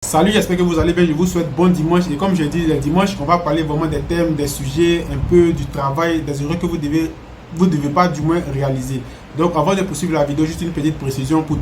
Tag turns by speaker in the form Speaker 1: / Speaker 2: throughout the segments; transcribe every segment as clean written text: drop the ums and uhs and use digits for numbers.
Speaker 1: Salut, j'espère que vous allez bien. Je vous souhaite bon dimanche. Et comme je dis, le dimanche, on va parler vraiment des thèmes, des sujets, un peu du travail, des erreurs que vous devez pas du moins réaliser. Donc, avant de poursuivre la vidéo, juste une petite précision. Pour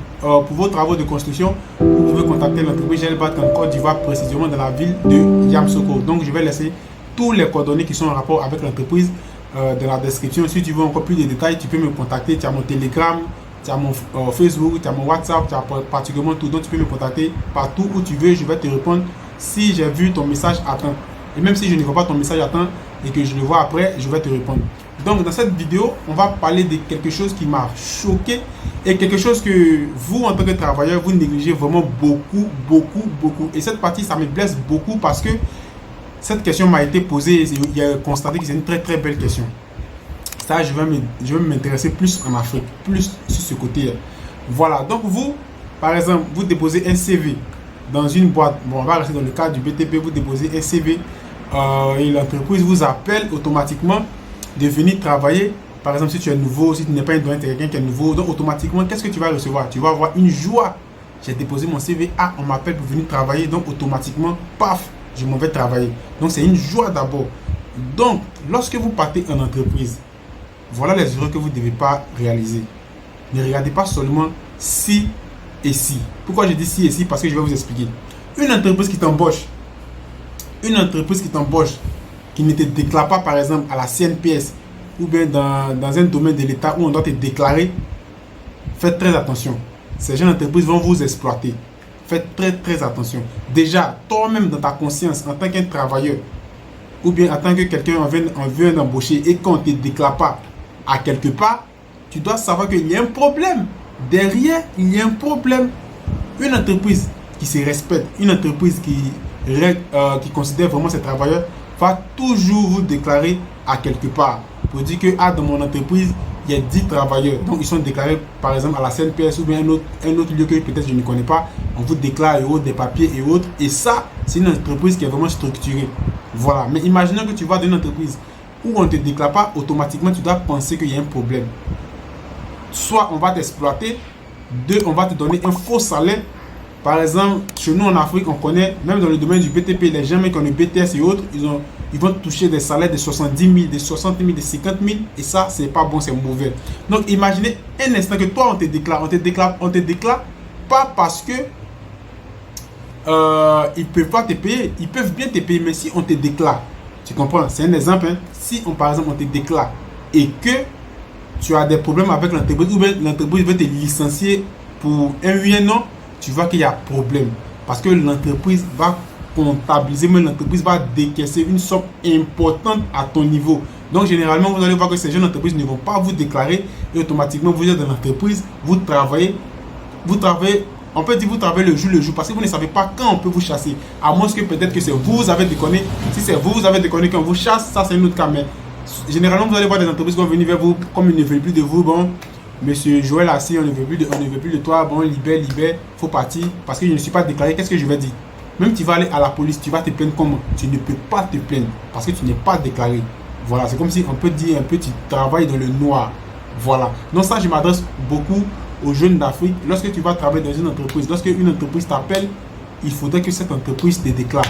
Speaker 1: vos travaux de construction, vous pouvez contacter l'entreprise Gelbat en Côte d'Ivoire, précisément dans la ville de Yamsoko. Donc, je vais laisser tous les coordonnées qui sont en rapport avec l'entreprise dans la description. Si tu veux encore plus de détails, tu peux me contacter. Tu as mon Telegram, tu as mon Facebook, tu as mon WhatsApp, tu as particulièrement tout. Donc tu peux me contacter partout où tu veux. Je vais te répondre si j'ai vu ton message à temps. Et même si je ne vois pas ton message à temps et que je le vois après, je vais te répondre. Donc dans cette vidéo, on va parler de quelque chose qui m'a choqué et quelque chose que vous, en tant que travailleur, vous négligez vraiment beaucoup. Et cette partie, ça me blesse beaucoup parce que cette question m'a été posée et il a constaté que c'est une très belle question. Ça, je vais m'intéresser plus en Afrique, plus sur ce côté. Voilà, donc vous, par exemple, vous déposez un CV dans une boîte. Bon, on va rester dans le cas du BTP, vous déposez un CV et l'entreprise vous appelle automatiquement de venir travailler. Par exemple, si tu es nouveau, si tu n'es pas un doyen, tu es quelqu'un qui est nouveau, donc automatiquement, qu'est-ce que tu vas recevoir? Tu vas avoir une joie. J'ai déposé mon CV, ah, on m'appelle pour venir travailler, donc automatiquement, paf, je m'en vais travailler. Donc c'est une joie d'abord. Donc, lorsque vous partez en entreprise, voilà les erreurs que vous ne devez pas réaliser. Ne regardez pas seulement si et si. Pourquoi je dis si et si? Parce que je vais vous expliquer. Une entreprise qui t'embauche, qui ne te déclare pas par exemple à la CNPS ou bien dans un domaine de l'État où on doit te déclarer, faites très attention. Ces jeunes entreprises vont vous exploiter. Faites très attention. Déjà, toi-même dans ta conscience, en tant qu'un travailleur, ou bien en tant que quelqu'un en vient d'embaucher et qu'on ne te déclare pas à quelque part, tu dois savoir qu'il y a un problème. Derrière, il y a un problème. Une entreprise qui se respecte, une entreprise qui considère vraiment ses travailleurs, va toujours vous déclarer à quelque part. Pour dire que dans mon entreprise, il y a 10 travailleurs. Donc, ils sont déclarés par exemple à la CNPS ou bien un autre lieu que peut-être je ne connais pas. On vous déclare et autres, des papiers et autres. Et ça, c'est une entreprise qui est vraiment structurée. Voilà. Mais imaginons que tu vas dans une entreprise où on ne te déclare pas, automatiquement, tu dois penser qu'il y a un problème. Soit on va t'exploiter, deux, on va te donner un faux salaire. Par exemple, chez nous en Afrique, on connaît, même dans le domaine du BTP, les gens qui ont le BTS et autres, ils vont toucher des salaires de 70 000, de 60 000, de 50 000. Et ça, c'est pas bon, c'est mauvais. Donc, imaginez un instant que toi, on te déclare pas parce que ils peuvent pas te payer. Ils peuvent bien te payer, mais si on te déclare, tu comprends? C'est un exemple. Hein? Si par exemple on te déclare et que tu as des problèmes avec l'entreprise ou bien l'entreprise veut te licencier pour un oui et non, tu vois qu'il y a problème. Parce que l'entreprise va comptabiliser, mais l'entreprise va décaisser une somme importante à ton niveau. Donc généralement, vous allez voir que ces jeunes entreprises ne vont pas vous déclarer et automatiquement vous êtes dans l'entreprise, vous travaillez. On peut dire vous travaillez le jour parce que vous ne savez pas quand on peut vous chasser. À moins que peut-être que c'est vous avez déconné. Si c'est vous avez déconné quand on vous chasse, ça c'est un autre cas. Mais généralement, vous allez voir des entreprises qui vont venir vers vous comme ils ne veulent plus de vous. Bon, monsieur Joël Assis, on ne veut plus de toi. Bon, libère, faut partir parce que je ne suis pas déclaré. Qu'est-ce que je vais dire? Même tu vas aller à la police, tu vas te plaindre comment? Tu ne peux pas te plaindre parce que tu n'es pas déclaré. Voilà, c'est comme si on peut dire un petit travail dans le noir. Voilà. Donc ça, je m'adresse beaucoup aux jeunes d'Afrique. Lorsque tu vas travailler dans une entreprise, lorsque une entreprise t'appelle, il faudrait que cette entreprise te déclare.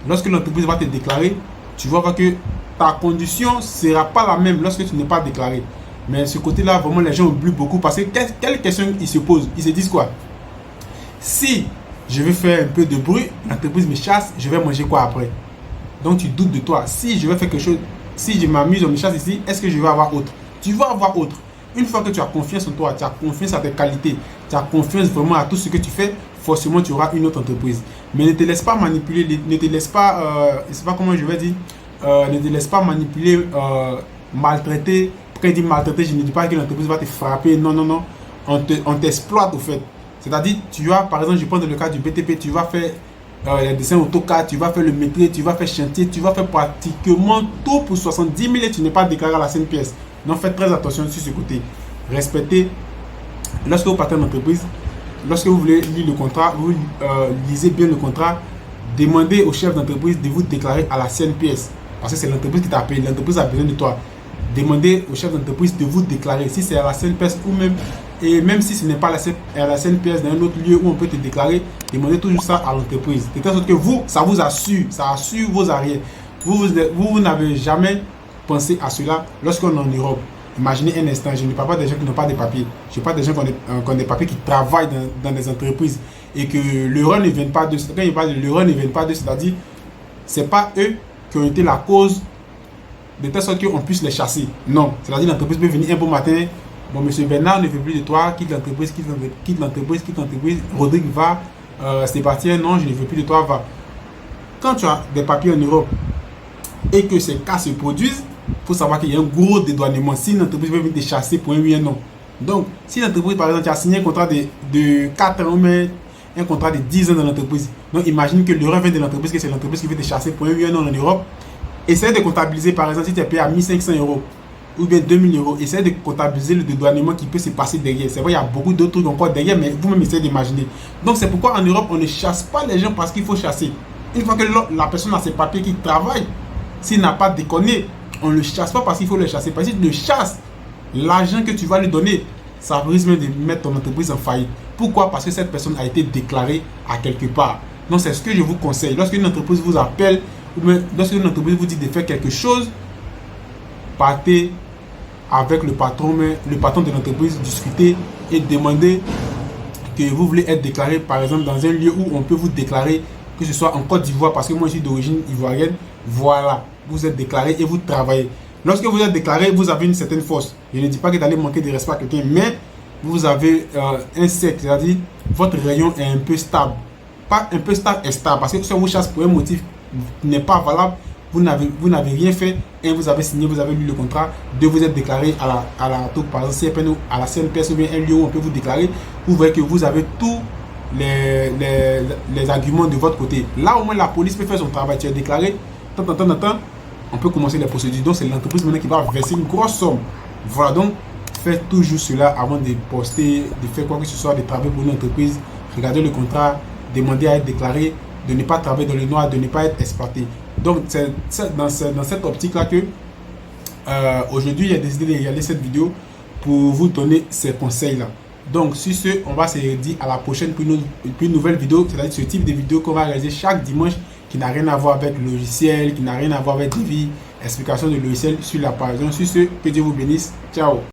Speaker 1: Lorsque l'entreprise va te déclarer, tu vas voir que ta condition ne sera pas la même lorsque tu n'es pas déclaré. Mais ce côté-là, vraiment, les gens oublient beaucoup parce que quelle question ils se posent? Ils se disent quoi? Si je veux faire un peu de bruit, l'entreprise me chasse, je vais manger quoi après? Donc tu doutes de toi. Si je vais faire quelque chose, si je m'amuse, on me chasse ici, est-ce que je vais avoir autre? Tu vas avoir autre. Une fois que tu as confiance en toi, tu as confiance à tes qualités, tu as confiance vraiment à tout ce que tu fais, forcément tu auras une autre entreprise. Mais ne te laisse pas manipuler, ne te laisse pas, je ne sais pas comment je vais dire, ne te laisse pas manipuler, maltraiter. Quand je dis maltraiter, je ne dis pas que l'entreprise va te frapper, non. On t'exploite au fait. C'est-à-dire, tu as, par exemple, je prends dans le cas du BTP, tu vas faire les dessins AutoCAD, tu vas faire le métier, tu vas faire chantier, tu vas faire pratiquement tout pour 70 000 et tu n'es pas déclaré à la CNPS. Donc faites très attention sur ce côté. Respectez. Lorsque vous partez en entreprise, lorsque vous voulez lire le contrat, vous lisez bien le contrat. Demandez au chef d'entreprise de vous déclarer à la CNPS. Parce que c'est l'entreprise qui t'a payé. L'entreprise a besoin de toi. Demandez au chef d'entreprise de vous déclarer. Si c'est à la CNPS ou même Et même si ce n'est pas la CNPS dans un autre lieu où on peut te déclarer, demandez toujours ça à l'entreprise. De telle sorte que vous, ça vous assure, ça assure vos arrières. Vous n'avez jamais pensé à cela lorsqu'on est en Europe. Imaginez un instant, je ne parle pas des gens qui n'ont pas de papiers. Je parle des gens qui ont des papiers, qui travaillent dans des entreprises et que l'erreur ne vient pas d'eux. Quand il parle de l'erreur ne vient pas d'eux, c'est-à-dire, ce n'est pas eux qui ont été la cause de telle sorte qu'on puisse les chasser. Non, c'est-à-dire l'entreprise peut venir un bon matin. Bon, monsieur Bernard ne veut plus de toi, quitte l'entreprise, quitte l'entreprise, Rodrigue va, Sébastien, non, je ne veux plus de toi, va. Quand tu as des papiers en Europe et que ces cas se produisent, il faut savoir qu'il y a un gros dédouanement. Si une entreprise veut venir te chasser pour un oui et un non. Donc, si l'entreprise, par exemple, tu as signé un contrat de 4 ans, mais un contrat de 10 ans dans l'entreprise. Donc, imagine que l'erreur vient de l'entreprise, que c'est l'entreprise qui veut te chasser pour un oui et un non en Europe. Essaye de comptabiliser, par exemple, si tu es payé à 1500 euros ou bien 2000 euros, essaye de comptabiliser le dédouanement qui peut se passer derrière. C'est vrai, il y a beaucoup d'autres trucs encore derrière, mais vous-même essayez d'imaginer. Donc, c'est pourquoi en Europe, on ne chasse pas les gens parce qu'il faut chasser. Une fois que la personne a ses papiers qui travaille, s'il n'a pas déconné, on ne le chasse pas parce qu'il faut le chasser. Parce que si tu le chasses, l'argent que tu vas lui donner, ça risque même de mettre ton entreprise en faillite. Pourquoi? Parce que cette personne a été déclarée à quelque part. Donc, c'est ce que je vous conseille. Lorsqu'une entreprise vous appelle, ou même lorsqu'une entreprise vous dit de faire quelque chose, partez avec le patron de l'entreprise, discuter et demander que vous voulez être déclaré, par exemple, dans un lieu où on peut vous déclarer, que ce soit en Côte d'Ivoire, parce que moi je suis d'origine ivoirienne. Voilà, vous êtes déclaré et vous travaillez. Lorsque vous êtes déclaré, vous avez une certaine force. Je ne dis pas que vous allez manquer de respect à quelqu'un, mais vous avez un cercle, c'est-à-dire votre rayon est un peu stable. Pas un peu stable, est stable, parce que si on vous chasse pour un motif qui n'est pas valable, vous n'avez rien fait, et vous avez signé, vous avez lu le contrat, de vous être déclaré à la TOC, par exemple, CFN ou à la CNPS ou bien un lieu où on peut vous déclarer, vous voyez que vous avez tous les arguments de votre côté. Là, au moins, la police peut faire son travail. Tu es déclaré, tant, on peut commencer les procédures. Donc, c'est l'entreprise maintenant qui va verser une grosse somme. Voilà, donc, faites toujours cela avant de poster, de faire quoi que ce soit, de travailler pour une entreprise. Regardez le contrat, demandez à être déclaré, de ne pas travailler dans le noir, de ne pas être exploité. Donc, c'est dans cette optique-là que aujourd'hui, j'ai décidé de regarder cette vidéo pour vous donner ces conseils-là. Donc, sur ce, on va se dire à la prochaine pour une nouvelle vidéo, c'est-à-dire ce type de vidéo qu'on va réaliser chaque dimanche qui n'a rien à voir avec le logiciel, qui n'a rien à voir avec des vies, explication de logiciel sur la page. Donc, sur ce, que Dieu vous bénisse. Ciao.